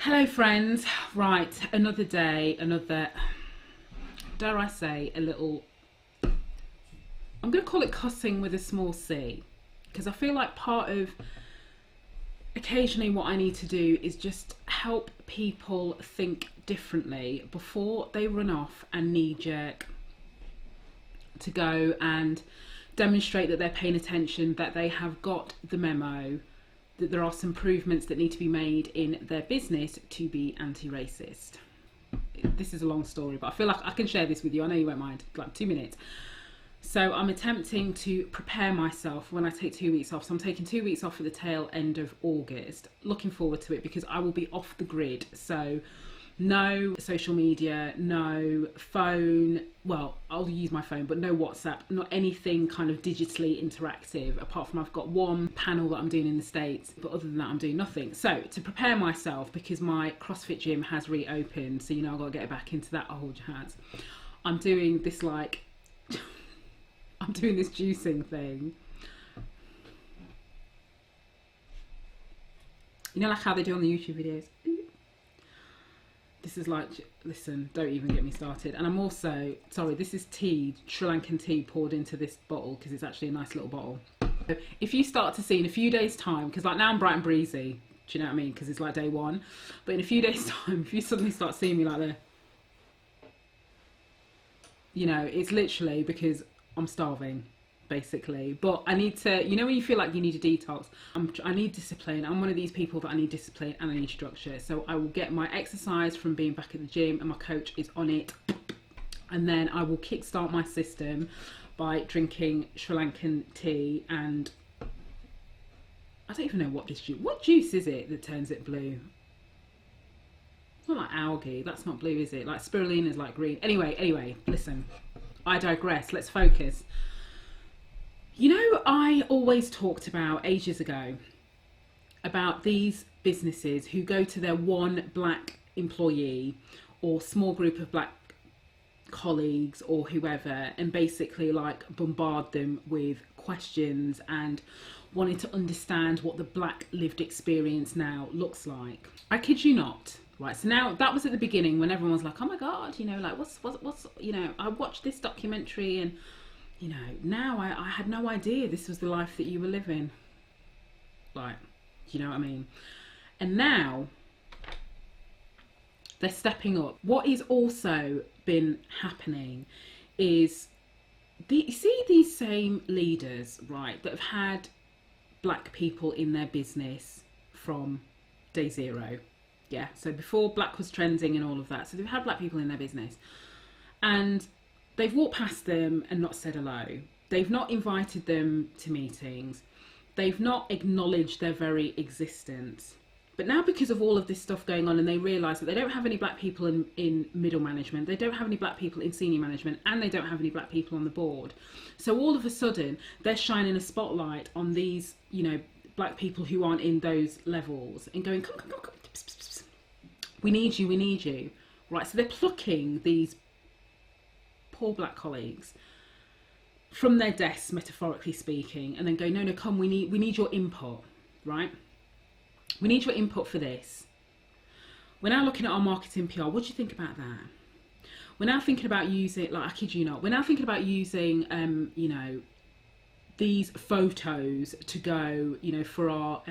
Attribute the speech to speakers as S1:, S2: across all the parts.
S1: Hello friends, right, another day, another, dare I say, a little, I'm going to call it cussing with a small c, because I feel like part of occasionally what I need to do is just help people think differently before they run off and knee jerk to go and demonstrate that they're paying attention, that they have got the memo, that there are some improvements that need to be made in their business to be anti-racist. This is a long story, but I feel like I can share this with you. I know you won't mind, like 2 minutes. So I'm attempting to prepare myself when I take 2 weeks off. So I'm taking 2 weeks off at the tail end of August. Looking forward to it because I will be off the grid. So no social media, no phone. Well, I'll use my phone, but no WhatsApp, not anything kind of digitally interactive, apart from I've got one panel that I'm doing in the States, but other than that, I'm doing nothing. So to prepare myself, because my CrossFit gym has reopened, so I've got to get back into that old jazz. I'm doing this I'm doing this juicing thing. Like how they do on the YouTube videos. This is like, listen, don't even get me started. And I'm also, sorry, this is tea, Sri Lankan tea poured into this bottle because it's actually a nice little bottle. If you start to see in a few days' time, because like now I'm bright and breezy, do you know what I mean? Because it's like day one. But in a few days' time, if you suddenly start seeing me like that, it's literally because I'm starving, basically. But I need to, when you feel like you need a detox, I need discipline. I'm one of these people that I need discipline and I need structure. So I will get my exercise from being back at the gym, and my coach is on it. And then I will kickstart my system by drinking Sri Lankan tea. And I don't even know what juice is it that turns it blue? It's not like algae. That's not blue, is it? Like spirulina is like green. Anyway, listen. I digress. Let's focus. I always talked about ages ago about these businesses who go to their one black employee or small group of black colleagues or whoever and basically like bombard them with questions and wanting to understand what the black lived experience now looks like. I kid you not. Right, so now that was at the beginning when everyone was like, oh my God, like what's I watched this documentary and now I had no idea this was the life that you were living. Like, you know what I mean? And now they're stepping up. What is also been happening is you see these same leaders, right, that have had black people in their business from day zero. Yeah, so before black was trending and all of that. So they've had black people in their business. And they've walked past them and not said hello. They've not invited them to meetings. They've not acknowledged their very existence. But now because of all of this stuff going on and they realise that they don't have any black people in middle management, they don't have any black people in senior management, and they don't have any black people on the board. So all of a sudden, they're shining a spotlight on these, black people who aren't in those levels and going, come. We need you. Right, so they're plucking these poor black colleagues from their desks, metaphorically speaking, and then go, no, come, we need your input, right? We need your input for this. We're now looking at our marketing PR. What do you think about that? We're now thinking about using, like, I kid you not, we're now thinking about using, these photos to go, for our,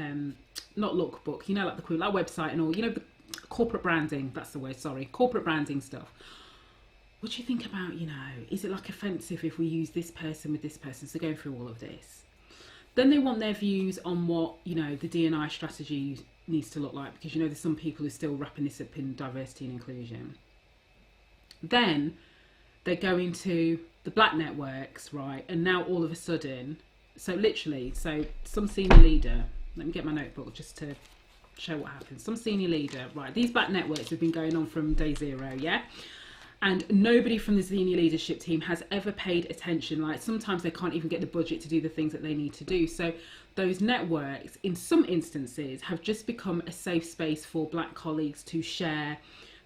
S1: not lookbook, like the our website and all, the corporate branding, that's the word, sorry, corporate branding stuff. What do you think about, is it like offensive if we use this person with this person? So going through all of this. Then they want their views on what, the D&I strategy needs to look like, because, there's some people who are still wrapping this up in diversity and inclusion. Then they go into the black networks, right? And now all of a sudden, so some senior leader, let me get my notebook just to show what happens. Some senior leader, right? These black networks have been going on from day zero, yeah? And nobody from the senior leadership team has ever paid attention. Like sometimes they can't even get the budget to do the things that they need to do. So those networks, in some instances, have just become a safe space for black colleagues to share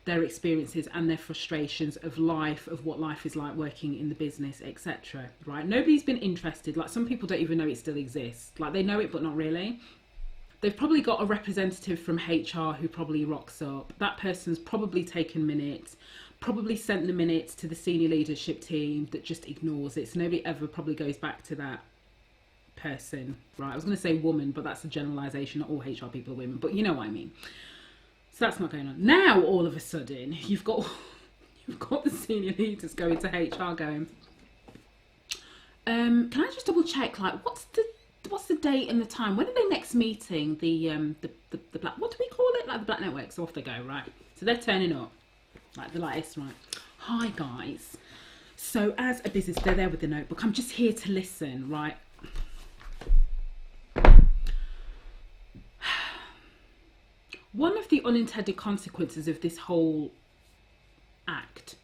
S1: their experiences and their frustrations of life, of what life is like working in the business, etc. Right? Nobody's been interested. Like some people don't even know it still exists. Like they know it, but not really. They've probably got a representative from HR who probably rocks up. That person's probably taken minutes, probably sent the minutes to the senior leadership team that just ignores it. So nobody ever probably goes back to that person, right? I was going to say woman, but that's a generalisation. Not all HR people are women, but you know what I mean. So that's not going on. Now, all of a sudden, you've got the senior leaders going to HR going, can I just double check, like, what's the date and the time? When are they next meeting? The black, what do we call it? Like the Black Network. So off they go, right? So they're turning up, like the latest, right? Hi guys. So as a business, they're there with the notebook. I'm just here to listen, right? One of the unintended consequences of this whole act,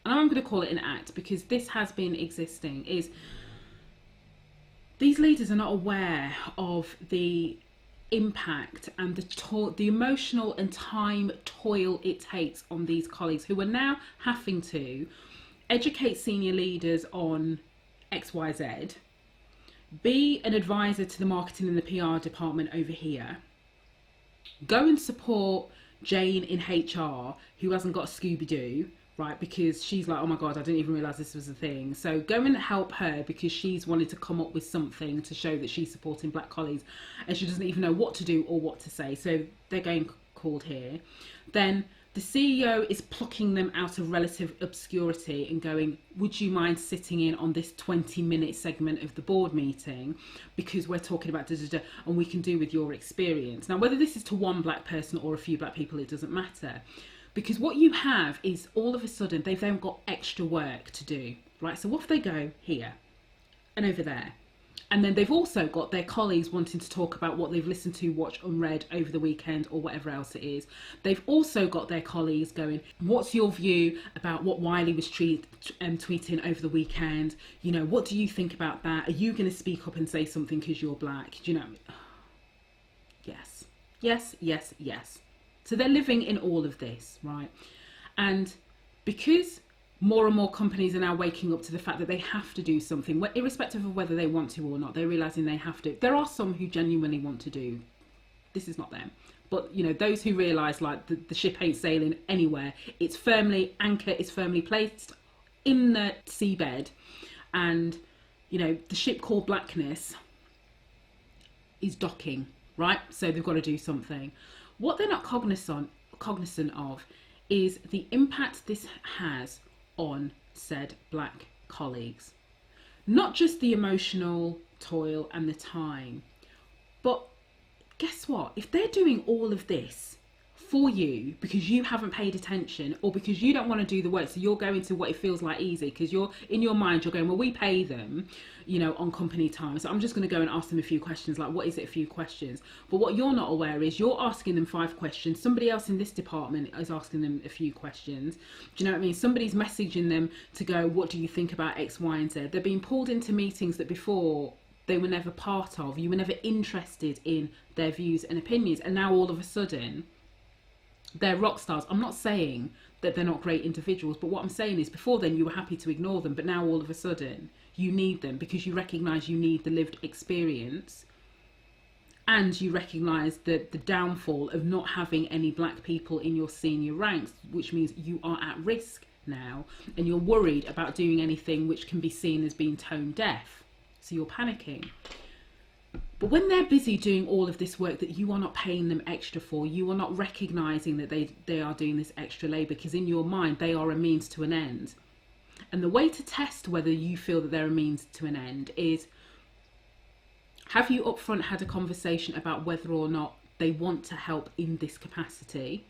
S1: and I'm going to call it an act because this has been existing, is these leaders are not aware of the impact and the emotional and time toil it takes on these colleagues who are now having to educate senior leaders on XYZ, be an advisor to the marketing and the PR department over here, go and support Jane in HR who hasn't got a Scooby-Doo, right, because she's like, oh my god, I didn't even realise this was a thing. So go and help her because she's wanted to come up with something to show that she's supporting black colleagues and she doesn't even know what to do or what to say. So they're getting called here. Then the CEO is plucking them out of relative obscurity and going, would you mind sitting in on this 20-minute segment of the board meeting because we're talking about da-da-da and we can do with your experience. Now, whether this is to one black person or a few black people, it doesn't matter. Because what you have is all of a sudden they've then got extra work to do, right? So off they go here and over there. And then they've also got their colleagues wanting to talk about what they've listened to, watched and read over the weekend or whatever else it is. They've also got their colleagues going, what's your view about what Wiley was tweeting over the weekend? You know, what do you think about that? Are you going to speak up and say something because you're black? Do you know? Yes, yes, yes, yes. So they're living in all of this, right? And because more and more companies are now waking up to the fact that they have to do something, irrespective of whether they want to or not, they're realising they have to. There are some who genuinely want to do. This is not them. But, you know, those who realise, like, the ship ain't sailing anywhere. It's firmly, anchor is firmly placed in the seabed. And, you know, the ship called Blackness is docking, right? So they've got to do something. What they're not cognizant of is the impact this has on said black colleagues. Not just the emotional toil and the time, but guess what? If they're doing all of this for you because you haven't paid attention or because you don't want to do the work, so you're going to what it feels like easy because you're in your mind, you're going, well, we pay them, you know, on company time, so I'm just going to go and ask them a few questions. Like, what is it, a few questions? But what you're not aware is you're asking them 5 questions. Somebody else in this department is asking them a few questions. Do you know what I mean? Somebody's messaging them to go, what do you think about X, Y, and Z? They're being pulled into meetings that before they were never part of. You were never interested in their views and opinions. And now all of a sudden, they're rock stars. I'm not saying that they're not great individuals, but what I'm saying is before then you were happy to ignore them, but now all of a sudden you need them because you recognise you need the lived experience, and you recognise the downfall of not having any black people in your senior ranks, which means you are at risk now and you're worried about doing anything which can be seen as being tone deaf. So you're panicking. But when they're busy doing all of this work that you are not paying them extra for, you are not recognising that they are doing this extra labour because in your mind they are a means to an end. And the way to test whether you feel that they're a means to an end is, have you upfront had a conversation about whether or not they want to help in this capacity?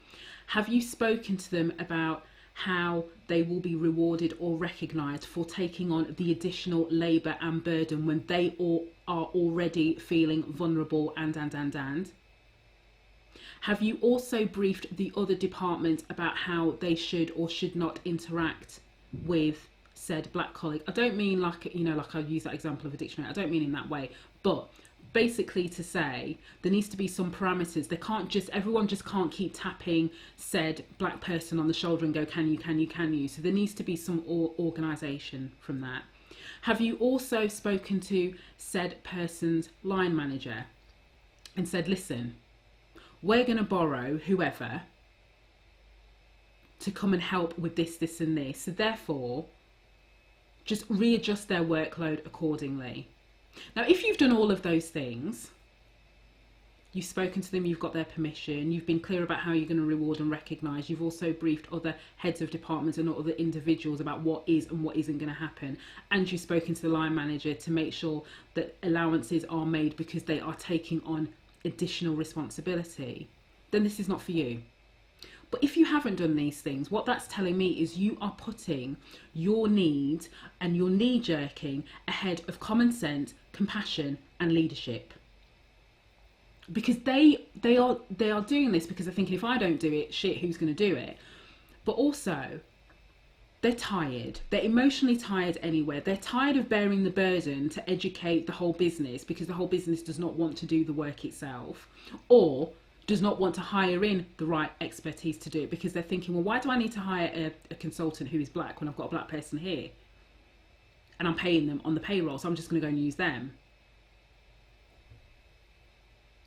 S1: Have you spoken to them about how they will be rewarded or recognised for taking on the additional labour and burden when they all are already feeling vulnerable and? Have you also briefed the other department about how they should or should not interact with said black colleague? I don't mean like, you know, like I use that example of a dictionary. I don't mean in that way, but basically to say there needs to be some parameters. They can't just, everyone just can't keep tapping said black person on the shoulder and go, can you? So there needs to be some organisation from that. Have you also spoken to said person's line manager? and said, listen, we're going to borrow whoever to come and help with this, this and this. So therefore, just readjust their workload accordingly. Now, if you've done all of those things, you've spoken to them, you've got their permission, you've been clear about how you're going to reward and recognise, you've also briefed other heads of departments and other individuals about what is and what isn't going to happen, and you've spoken to the line manager to make sure that allowances are made because they are taking on additional responsibility, then this is not for you. But if you haven't done these things, what that's telling me is you are putting your needs and your knee-jerking ahead of common sense, compassion and leadership. Because they are doing this because they're thinking, if I don't do it, shit, who's going to do it? But also, they're tired. They're emotionally tired anyway. They're tired of bearing the burden to educate the whole business because the whole business does not want to do the work itself, or does not want to hire in the right expertise to do it because they're thinking, well, why do I need to hire a consultant who is black when I've got a black person here and I'm paying them on the payroll, so I'm just going to go and use them.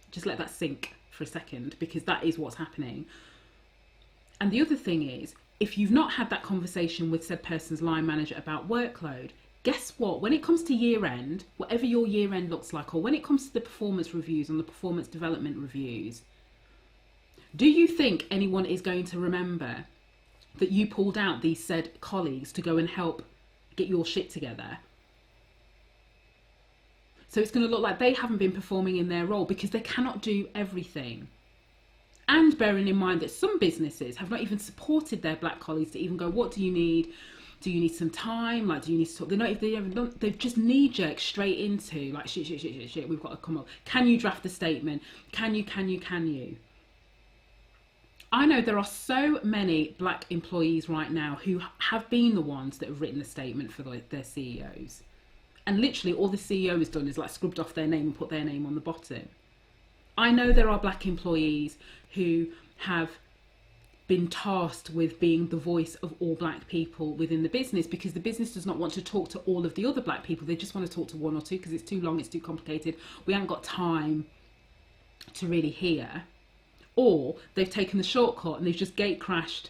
S1: Just let that sink for a second, because that is what's happening. And the other thing is, if you've not had that conversation with said person's line manager about workload, guess what? When it comes to year end, whatever your year end looks like, or when it comes to the performance reviews and the performance development reviews, do you think anyone is going to remember that you pulled out these said colleagues to go and help get your shit together? So it's going to look like they haven't been performing in their role because they cannot do everything. And bearing in mind that some businesses have not even supported their black colleagues to even go, what do you need? Do you need some time? Like, do you need to talk? They've just knee-jerked straight into, like, shit, we've got to come up. Can you draft a statement? Can you? I know there are so many black employees right now who have been the ones that have written a statement for their CEOs. And literally all the CEO has done is like scrubbed off their name and put their name on the bottom. I know there are black employees who have been tasked with being the voice of all black people within the business because the business does not want to talk to all of the other black people. They just want to talk to one or two because it's too long, it's too complicated. We haven't got time to really hear. Or they've taken the shortcut and they've just gate crashed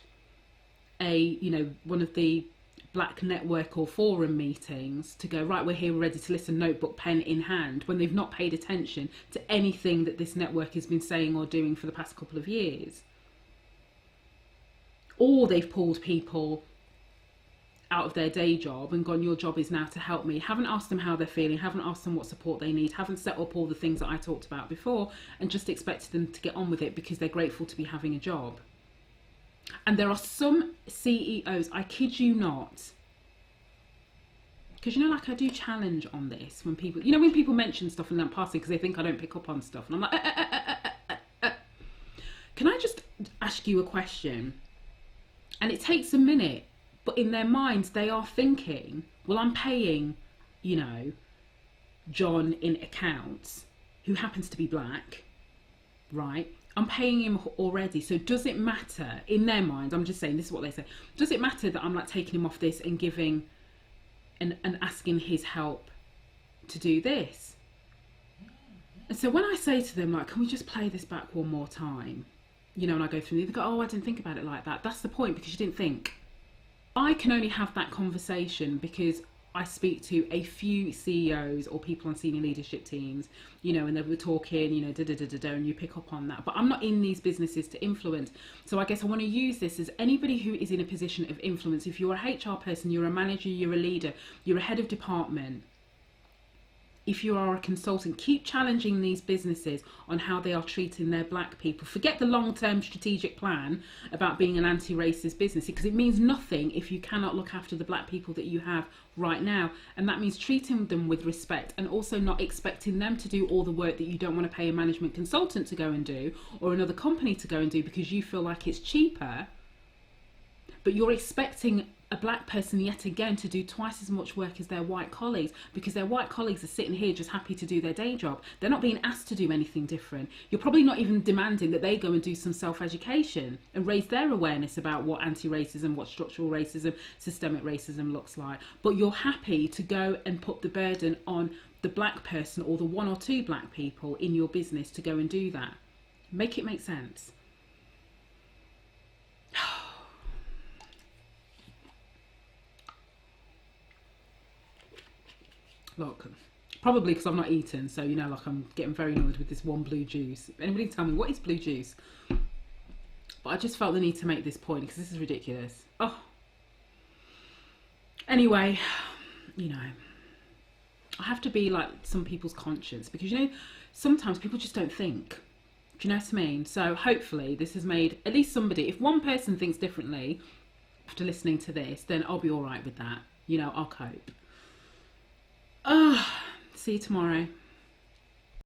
S1: one of the black network or forum meetings to go, right, we're here, we're ready to listen, notebook, pen in hand, when they've not paid attention to anything that this network has been saying or doing for the past couple of years. Or they've pulled people out of their day job and gone, your job is now to help me. Haven't asked them how they're feeling, haven't asked them what support they need, haven't set up all the things that I talked about before, and just expected them to get on with it because they're grateful to be having a job. And there are some CEOs, I kid you not, because like I do challenge on this when people, when people mention stuff and then passing because they think I don't pick up on stuff, and I'm like, can I just ask you a question? And it takes a minute, but in their minds they are thinking, well, I'm paying, John in accounts, who happens to be black, right? I'm paying him already, so does it matter, in their minds, I'm just saying, this is what they say, does it matter that I'm like taking him off this and giving and asking his help to do this? And so when I say to them, like, can we just play this back one more time? And I go through, they go, oh, I didn't think about it like that. That's the point, because you didn't think. I can only have that conversation because I speak to a few CEOs or people on senior leadership teams, and they were talking, and you pick up on that. But I'm not in these businesses to influence. So I guess I want to use this as anybody who is in a position of influence. If you're a HR person, you're a manager, you're a leader, you're a head of department, if you are a consultant, keep challenging these businesses on how they are treating their black people. Forget the long-term strategic plan about being an anti-racist business, because it means nothing if you cannot look after the black people that you have right now. And that means treating them with respect and also not expecting them to do all the work that you don't want to pay a management consultant to go and do, or another company to go and do because you feel like it's cheaper. But you're expecting a black person yet again to do twice as much work as their white colleagues, because their white colleagues are sitting here just happy to do their day job. They're not being asked to do anything different. You're probably not even demanding that they go and do some self-education and raise their awareness about what anti-racism, what structural racism, systemic racism looks like. But you're happy to go and put the burden on the black person or the one or two black people in your business to go and do that. Make it make sense. Look, probably because I've not eaten, so like I'm getting very annoyed with this one blue juice. Anybody tell me what is blue juice? But I just felt the need to make this point because this is ridiculous. Oh. Anyway, I have to be like some people's conscience because sometimes people just don't think. Do you know what I mean? So hopefully this has made at least somebody, if one person thinks differently after listening to this, then I'll be all right with that. I'll cope. See you tomorrow.